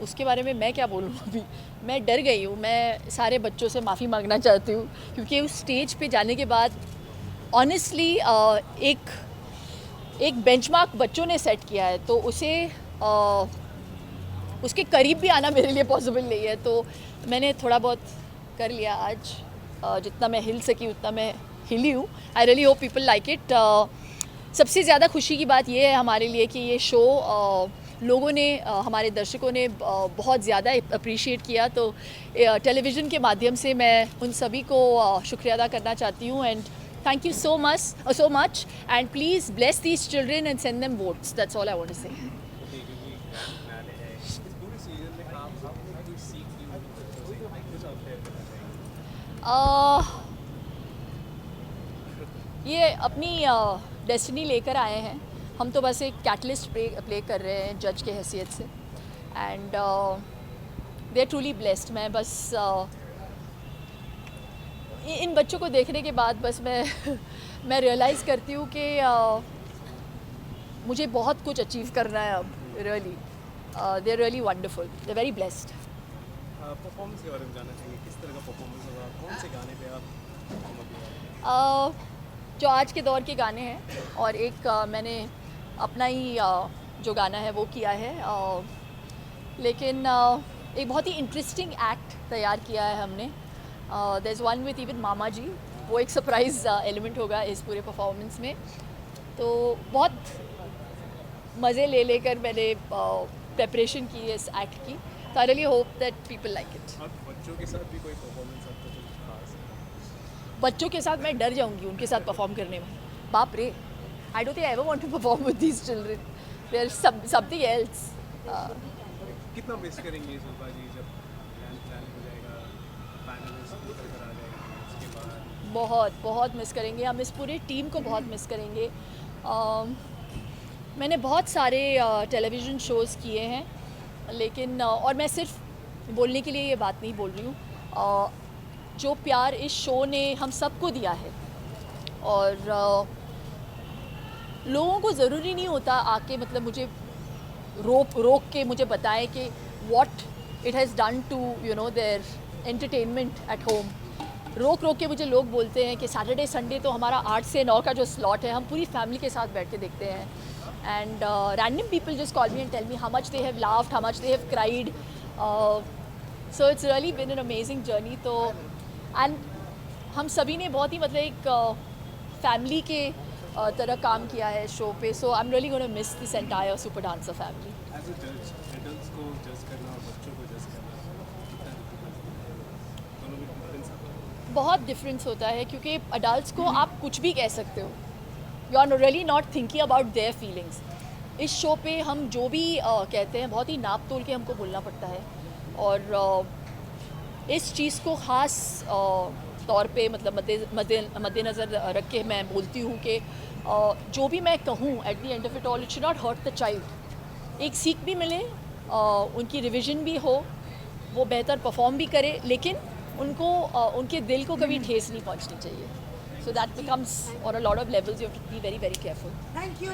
उसके बारे में मैं क्या बोलूँ अभी। मैं डर गई हूँ, मैं सारे बच्चों से माफ़ी मांगना चाहती हूँ क्योंकि उस स्टेज पे जाने के बाद ऑनेस्टली एक बेंचमार्क बच्चों ने सेट किया है, तो उसके करीब भी आना मेरे लिए पॉसिबल नहीं है। तो मैंने थोड़ा बहुत कर लिया आज, जितना मैं हिल सकी उतना मैं हिली हूँ। I really hope people like it. सबसे ज़्यादा खुशी की बात ये है हमारे लिए कि ये शो लोगों ने, हमारे दर्शकों ने बहुत ज़्यादा अप्रिशिएट किया। तो टेलीविज़न के माध्यम से मैं उन सभी को शुक्रिया अदा करना चाहती हूँ। And thank you so much and please bless these children and send them votes. That's all I want to say. ये अपनी डेस्टिनी लेकर आए हैं। हम तो बस एक कैटलिस्ट प्ले कर रहे हैं जज के हैसियत से। And they are truly blessed. मैं बस इन बच्चों को देखने के बाद बस मैं रियलाइज़ करती हूँ कि मुझे बहुत कुछ अचीव करना है अब। Really they are really wonderful, they are very blessed. Performance के बारे में जानना चाहिए, किस तरह का परफॉर्मेंस होगा, कौन से गाने पे आप जो आज के दौर के गाने हैं और एक मैंने अपना ही जो गाना है वो किया है। लेकिन एक बहुत ही इंटरेस्टिंग एक्ट तैयार किया है हमने। There is one with even मामा जी, वो एक सरप्राइज़ एलिमेंट होगा इस पूरे परफॉर्मेंस में। तो बहुत मज़े ले लेकर मैंने प्रेपरेशन की है इस एक्ट की। तो I really hope that people like it. बच्चों के साथ भी कोई परफॉर्मेंस आपका कुछ खास है? बच्चों के साथ मैं डर जाऊंगी उनके साथ परफॉर्म करने में। बाप रे, I don't think I ever want to perform with these children, they are something else. कितना मिस करेंगे शिल्पा जी जब प्लान हो जाएगा, फाइनलिस्ट निकल कर आ जाएगा इसके बाद? बहुत बहुत मिस करेंगे हम, इस पूरी टीम को बहुत मिस करेंगे। मैंने बहुत सारे टेलीविज़न शोज़ किए हैं, लेकिन और मैं सिर्फ बोलने के लिए ये बात नहीं बोल रही हूँ। जो प्यार इस शो ने हम सबको दिया है, और लोगों को ज़रूरी नहीं होता आके मतलब मुझे रोक के मुझे बताएं कि what it has done to you know there entertainment at home. रोक के मुझे लोग बोलते हैं कि सैटरडे संडे तो हमारा 8 से 9 का जो स्लॉट है हम पूरी फैमिली के साथ बैठ के देखते हैं। And random people just call me and tell me how much they have laughed, how much they have cried. So it's really been an amazing journey. तो एंड हम सभी ने बहुत ही मतलब एक फैमिली के तरह काम किया है शो पे। So I am really gonna miss this entire super dancer family. As a जज, एडल्ट्स को जज करना और बच्चों को जज करना दोनों में डिफरेंस आता है? बहुत डिफरेंस होता है क्योंकि अडल्ट को आप कुछ भी कह सकते हो, you are really not thinking about their feelings. इस शो पे हम जो भी कहते हैं बहुत ही नाप तोल के हमको बोलना पड़ता है। और इस चीज़ को ख़ास तौर पे मतलब मद्देनज़र रख के मैं बोलती हूँ कि जो भी मैं कहूँ at the end of it all it should not hurt the child. एक सीख भी मिले, उनकी रिविज़न भी हो, वो बेहतर परफॉर्म भी करे, लेकिन उनको उनके दिल को कभी ठेस नहीं पहुंचनी चाहिए। So that becomes on a lot of levels you have to be very very careful. Thank you.